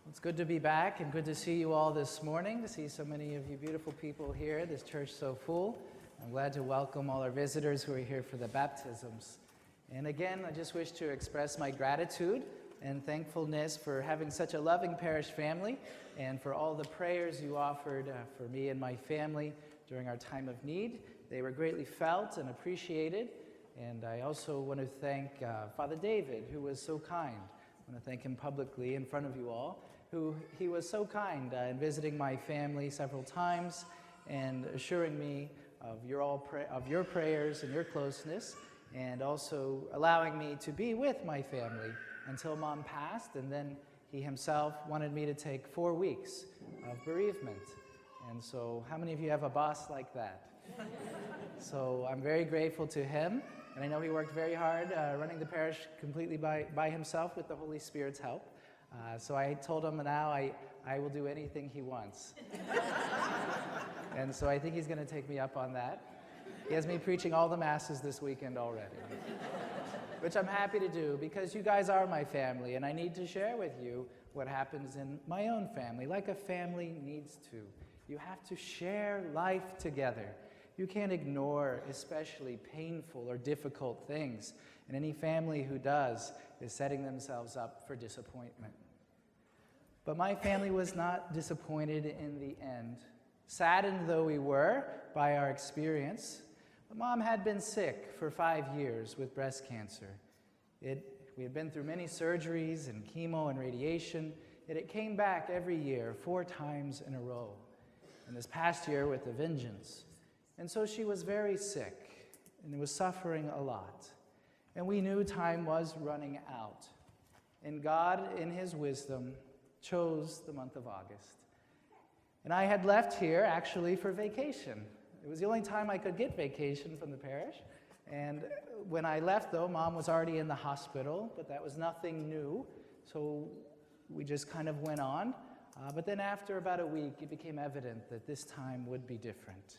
It's good to be back and good to see you all this morning, to see so many of you beautiful people here, this church so full. I'm glad to welcome all our visitors who are here for the baptisms. And again, I just wish to express my gratitude and thankfulness for having such a loving parish family and for all the prayers you offered for me and my family during our time of need. They were greatly felt and appreciated. And I also want to thank Father David, who was so kind. I want to thank him publicly in front of you all, he was so kind in visiting my family several times and assuring me of your prayers and your closeness, and also allowing me to be with my family until Mom passed, and then he himself wanted me to take 4 weeks of bereavement. And so how many of you have a boss like that? So I'm very grateful to him, and I know he worked very hard running the parish completely by himself with the Holy Spirit's help. So I told him now I will do anything he wants. And so I think he's going to take me up on that. He has me preaching all the masses this weekend already, which I'm happy to do because you guys are my family, and I need to share with you what happens in my own family, like a family needs to. You have to share life together. You can't ignore especially painful or difficult things, and any family who does is setting themselves up for disappointment. But my family was not disappointed in the end. Saddened though we were by our experience, Mom had been sick for 5 years with breast cancer. We had been through many surgeries and chemo and radiation, yet it came back every year, 4 times in a row. And this past year with a vengeance. And so she was very sick and was suffering a lot. And we knew time was running out. And God, in his wisdom, chose the month of August. And I had left here actually for vacation. It was the only time I could get vacation from the parish. And when I left, though, Mom was already in the hospital, but that was nothing new. So we just kind of went on. But then after about a week, it became evident that this time would be different.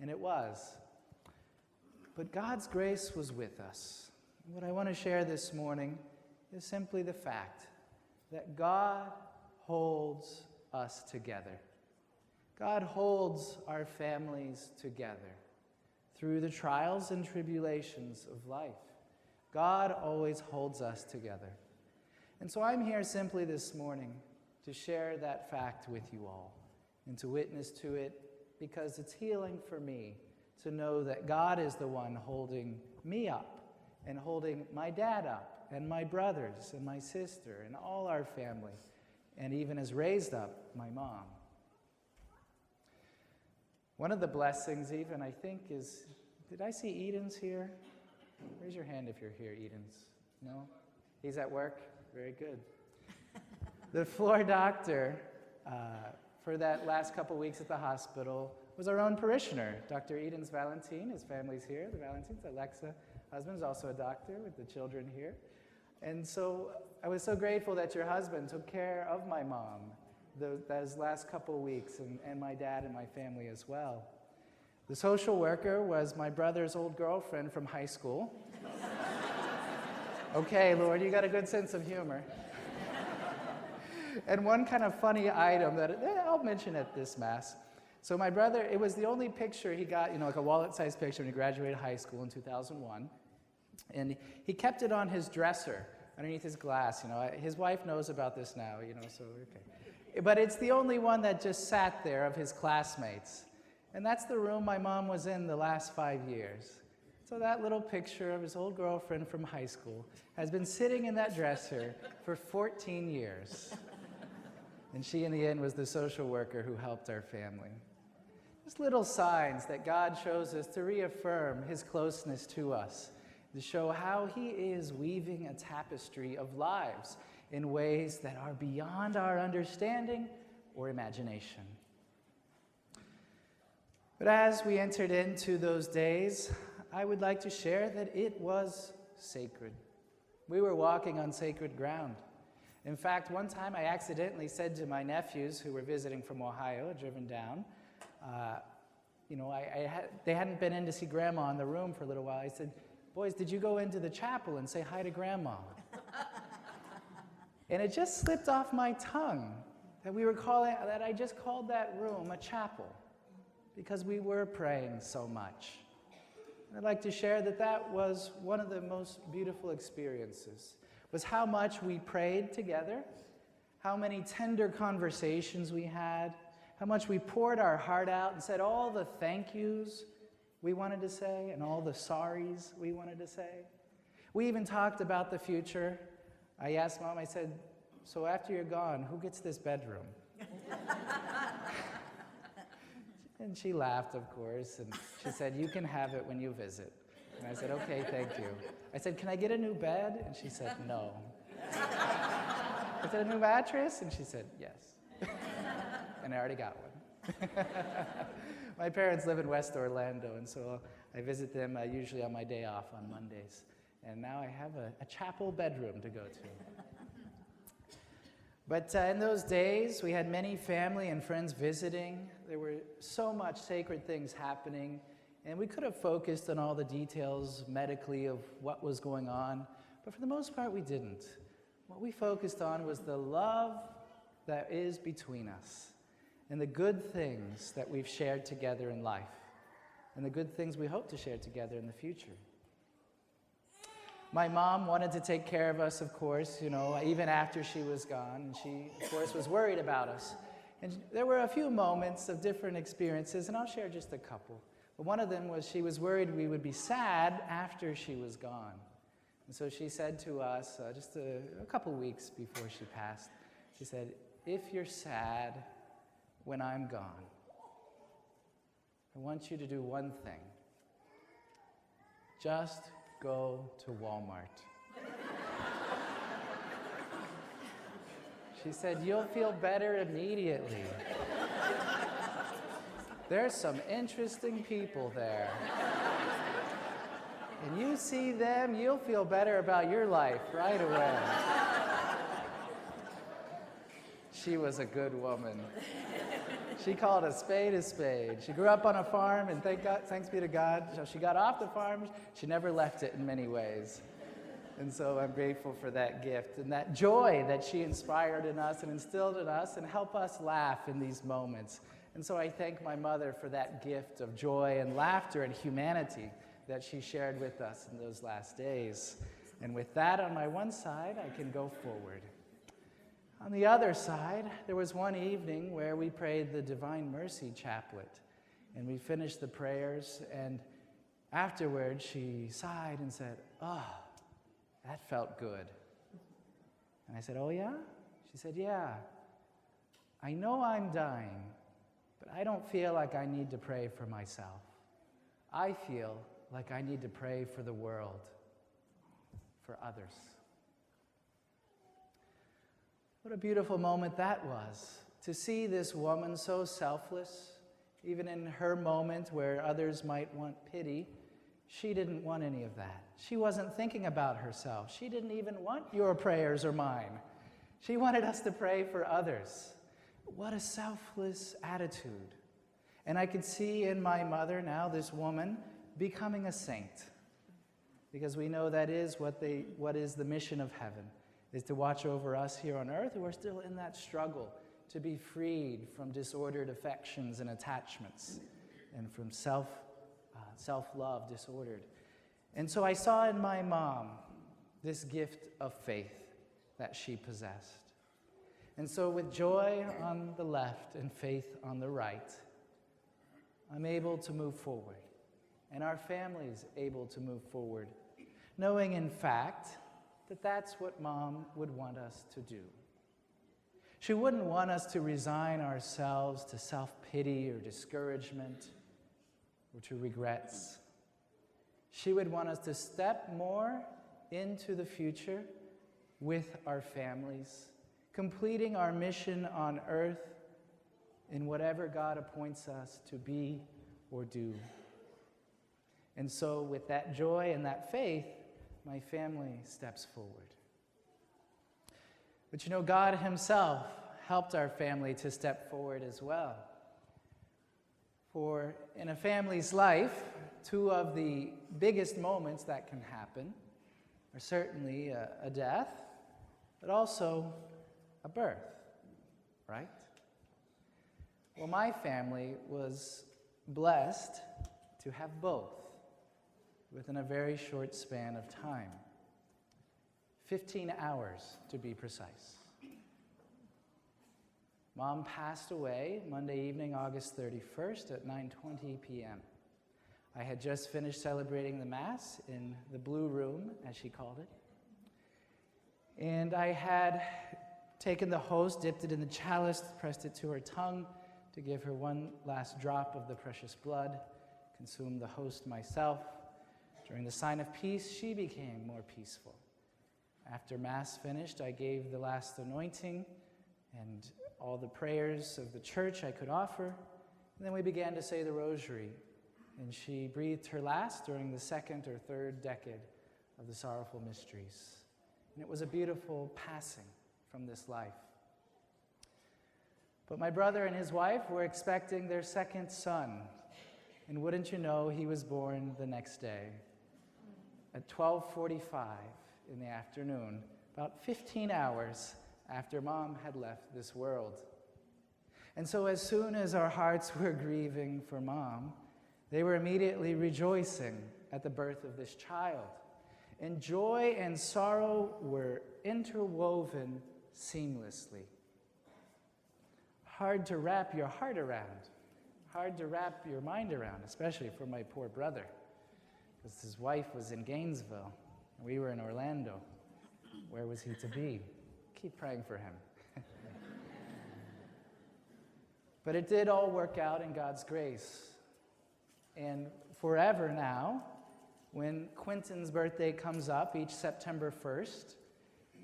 And it was. But God's grace was with us. What I want to share this morning is simply the fact that God holds us together. God holds our families together through the trials and tribulations of life. God always holds us together. And so I'm here simply this morning to share that fact with you all and to witness to it, because it's healing for me to know that God is the one holding me up and holding my dad up and my brothers and my sister and all our family, and even has raised up my mom. One of the blessings even, I think, is, did I see Edens here? Raise your hand if you're here, Edens. No? He's at work? Very good. The floor doctor for that last couple weeks at the hospital was our own parishioner, Dr. Edens Valentin. His family's here, the Valentins. Alexa, husband's also a doctor with the children here. And so I was so grateful that your husband took care of my mom those last couple weeks, and my dad and my family as well. The social worker was my brother's old girlfriend from high school. Okay, Lord, you got a good sense of humor. And one kind of funny item that I'll mention at this Mass. So my brother, it was the only picture he got, like a wallet-sized picture when he graduated high school in 2001. And he kept it on his dresser underneath his glass. His wife knows about this now, so okay. But it's the only one that just sat there of his classmates. And that's the room my mom was in the last 5 years. So that little picture of his old girlfriend from high school has been sitting in that dresser for 14 years. And she, in the end, was the social worker who helped our family. Just little signs that God shows us to reaffirm his closeness to us, to show how he is weaving a tapestry of lives in ways that are beyond our understanding or imagination. But as we entered into those days, I would like to share that it was sacred. We were walking on sacred ground. In fact, one time I accidentally said to my nephews who were visiting from Ohio, driven down, they hadn't been in to see Grandma in the room for a little while. I said, "Boys, did you go into the chapel and say hi to Grandma?" And it just slipped off my tongue that I just called that room a chapel because we were praying so much. And I'd like to share that was one of the most beautiful experiences, was how much we prayed together, how many tender conversations we had, how much we poured our heart out and said all the thank yous we wanted to say and all the sorries we wanted to say. We even talked about the future. I asked Mom, I said, so after you're gone, who gets this bedroom? And she laughed, of course, and she said, you can have it when you visit. And I said, okay, thank you. I said, can I get a new bed? And she said, no. I said, a new mattress? And she said, yes. And I already got one. My parents live in West Orlando, and so I visit them usually on my day off on Mondays. And now I have a chapel bedroom to go to. But in those days, we had many family and friends visiting. There were so much sacred things happening, and we could have focused on all the details medically of what was going on, but for the most part, we didn't. What we focused on was the love that is between us, and the good things that we've shared together in life, and the good things we hope to share together in the future. My mom wanted to take care of us, of course, even after she was gone, and she, of course, was worried about us. And there were a few moments of different experiences, and I'll share just a couple. But one of them was she was worried we would be sad after she was gone. And so she said to us, just a couple weeks before she passed, she said, if you're sad when I'm gone, I want you to do one thing. Just go to Walmart. She said, you'll feel better immediately. There's some interesting people there. And you see them, you'll feel better about your life right away. She was a good woman. She called a spade a spade. She grew up on a farm, and thanks be to God, she got off the farm. She never left it in many ways. And so I'm grateful for that gift and that joy that she inspired in us and instilled in us and helped us laugh in these moments. And so I thank my mother for that gift of joy and laughter and humanity that she shared with us in those last days. And with that on my one side, I can go forward. On the other side, there was one evening where we prayed the Divine Mercy Chaplet, and we finished the prayers, and afterwards she sighed and said, oh, that felt good. And I said, oh yeah? She said, yeah. I know I'm dying, but I don't feel like I need to pray for myself. I feel like I need to pray for the world, for others. What a beautiful moment that was, to see this woman so selfless, even in her moment where others might want pity. She didn't want any of that. She wasn't thinking about herself. She didn't even want your prayers or mine. She wanted us to pray for others. What a selfless attitude. And I could see in my mother now this woman becoming a saint, because we know that is what is the mission of heaven, is to watch over us here on earth who are still in that struggle to be freed from disordered affections and attachments and from self-love disordered. And so I saw in my mom this gift of faith that she possessed. And so with joy on the left and faith on the right, I'm able to move forward, and our family's able to move forward, knowing in fact that that's what Mom would want us to do. She wouldn't want us to resign ourselves to self-pity or discouragement or to regrets. She would want us to step more into the future with our families, completing our mission on earth in whatever God appoints us to be or do. And so with that joy and that faith, my family steps forward. But God himself helped our family to step forward as well. For in a family's life, two of the biggest moments that can happen are certainly a death, but also a birth, right? Well, my family was blessed to have both within a very short span of time. 15 hours, to be precise. Mom passed away Monday evening, August 31st at 9:20 p.m. I had just finished celebrating the Mass in the Blue Room, as she called it. And I had taken the host, dipped it in the chalice, pressed it to her tongue to give her one last drop of the precious blood, consumed the host myself. During the sign of peace, she became more peaceful. After Mass finished, I gave the last anointing and all the prayers of the church I could offer. And then we began to say the rosary. And she breathed her last during the second or third decade of the sorrowful mysteries. And it was a beautiful passing from this life. But my brother and his wife were expecting their second son. And wouldn't you know, he was born the next day at 12:45 in the afternoon, about 15 hours after Mom had left this world. And so as soon as our hearts were grieving for Mom, they were immediately rejoicing at the birth of this child. And joy and sorrow were interwoven seamlessly. Hard to wrap your heart around, hard to wrap your mind around, especially for my poor brother, because his wife was in Gainesville, and we were in Orlando. Where was he to be? Keep praying for him. But it did all work out in God's grace. And forever now, when Quentin's birthday comes up each September 1st,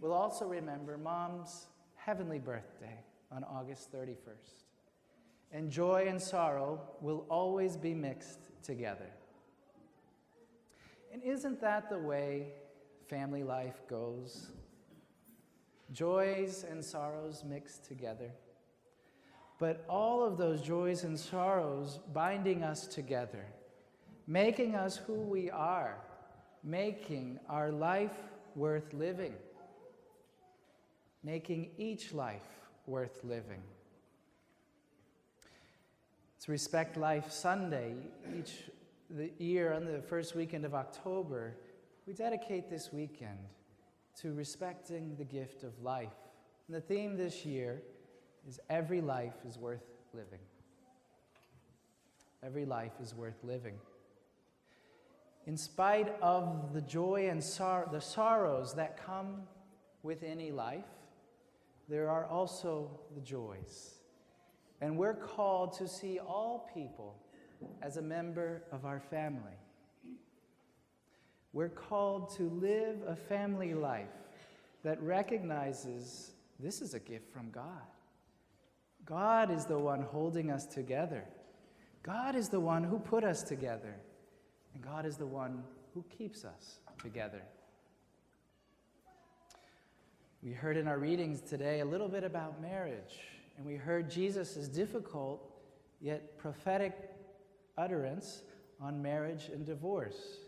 we'll also remember Mom's heavenly birthday on August 31st. And joy and sorrow will always be mixed together. And isn't that the way family life goes? Joys and sorrows mixed together. But all of those joys and sorrows binding us together, making us who we are, making our life worth living, making each life worth living. It's Respect Life Sunday. The year on the first weekend of October, we dedicate this weekend to respecting the gift of life. And the theme this year is every life is worth living. Every life is worth living. In spite of the joy and the sorrows that come with any life, there are also the joys. And we're called to see all people as a member of our family. We're called to live a family life that recognizes this is a gift from God. God is the one holding us together. God is the one who put us together. And God is the one who keeps us together. We heard in our readings today a little bit about marriage, and we heard Jesus' difficult yet prophetic utterance on marriage and divorce,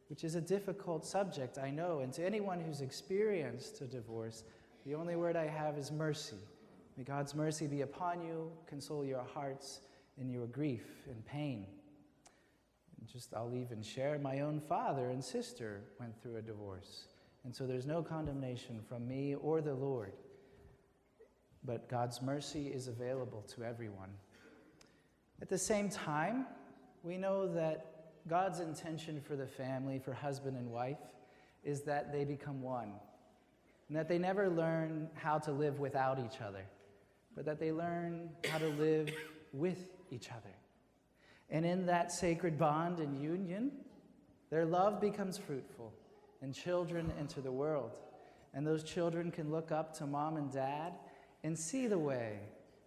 which is a difficult subject, I know. And to anyone who's experienced a divorce, the only word I have is mercy. May God's mercy be upon you, console your hearts in your grief and pain. And I'll even share, my own father and sister went through a divorce. And so there's no condemnation from me or the Lord. But God's mercy is available to everyone. At the same time, we know that God's intention for the family, for husband and wife, is that they become one. And that they never learn how to live without each other, but that they learn how to live with each other. And in that sacred bond and union, their love becomes fruitful, and children enter the world. And those children can look up to mom and dad and see the way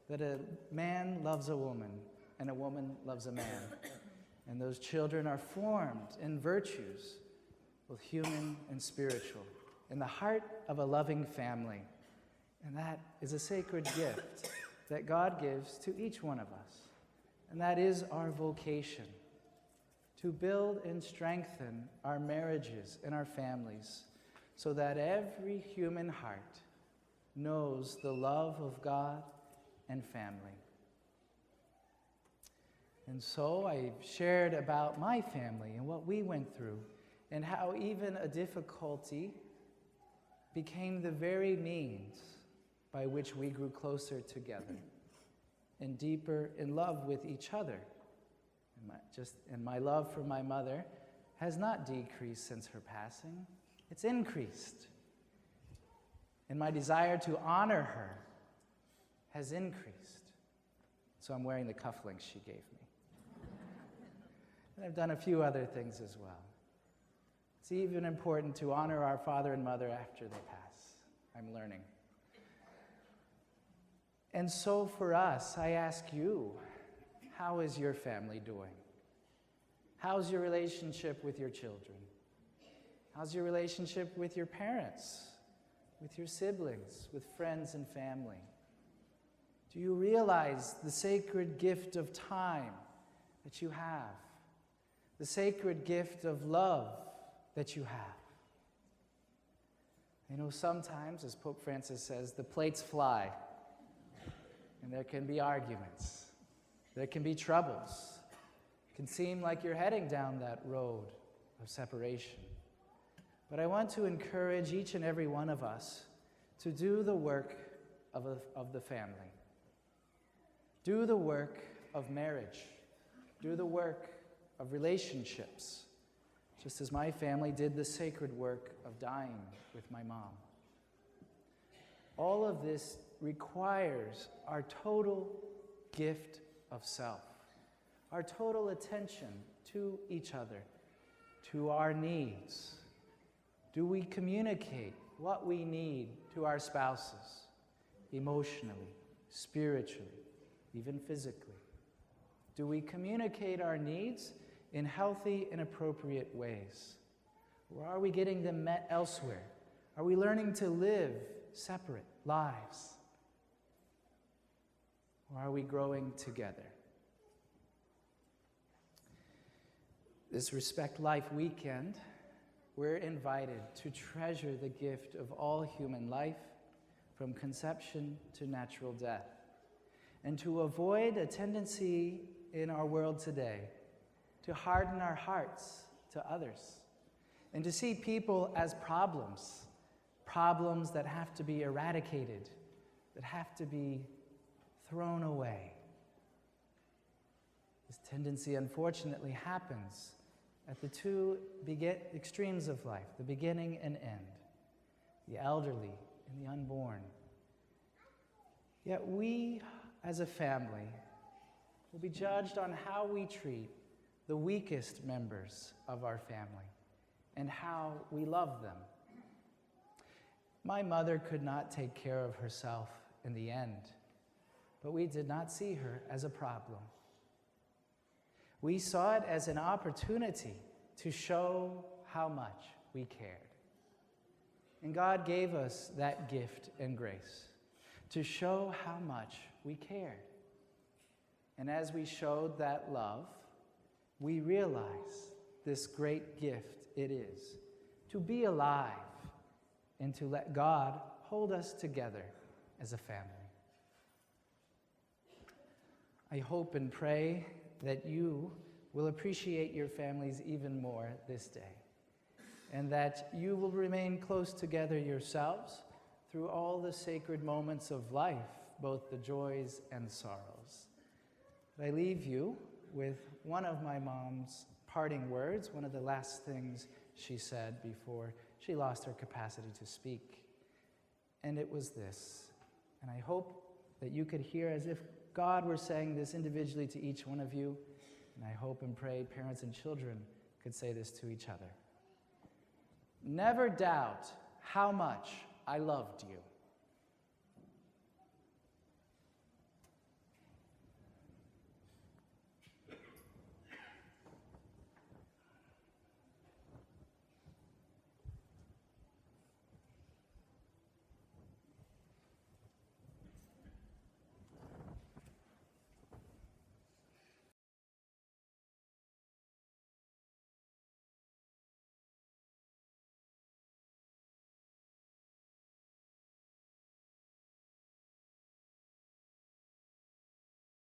that a man loves a woman and a woman loves a man. And those children are formed in virtues, both human and spiritual, in the heart of a loving family. And that is a sacred gift that God gives to each one of us. And that is our vocation, to build and strengthen our marriages and our families so that every human heart knows the love of God and family. And so I shared about my family and what we went through, and how even a difficulty became the very means by which we grew closer together and deeper in love with each other. And my love for my mother has not decreased since her passing. It's increased. And my desire to honor her has increased. So I'm wearing the cufflinks she gave me. And I've done a few other things as well. It's even important to honor our father and mother after they pass. I'm learning. And so for us, I ask you, how is your family doing? How's your relationship with your children? How's your relationship with your parents, with your siblings, with friends and family? Do you realize the sacred gift of time that you have? The sacred gift of love that you have? You know, sometimes, as Pope Francis says, the plates fly, and there can be arguments. There can be troubles. It can seem like you're heading down that road of separation. But I want to encourage each and every one of us to do the work of the family. Do the work of marriage. Do the work of relationships, just as my family did the sacred work of dying with my mom. All of this requires our total gift of self, our total attention to each other, to our needs. Do we communicate what we need to our spouses, emotionally, spiritually, even physically? Do we communicate our needs in healthy and appropriate ways? Or are we getting them met elsewhere? Are we learning to live separate lives? Or are we growing together? This Respect Life weekend, we're invited to treasure the gift of all human life from conception to natural death, and to avoid a tendency in our world today to harden our hearts to others, and to see people as problems that have to be eradicated, that have to be thrown away. This tendency, unfortunately, happens at the two extremes of life, the beginning and end, the elderly and the unborn. Yet we, as a family, will be judged on how we treat the weakest members of our family and how we love them. My mother could not take care of herself in the end, but we did not see her as a problem. We saw it as an opportunity to show how much we cared. And God gave us that gift and grace to show how much we cared. And as we showed that love, we realize this great gift it is to be alive and to let God hold us together as a family. I hope and pray that you will appreciate your families even more this day, and that you will remain close together yourselves through all the sacred moments of life, both the joys and sorrows. But I leave you with one of my mom's parting words, one of the last things she said before she lost her capacity to speak. And it was this, and I hope that you could hear as if God were saying this individually to each one of you, and I hope and pray parents and children could say this to each other. Never doubt how much I loved you.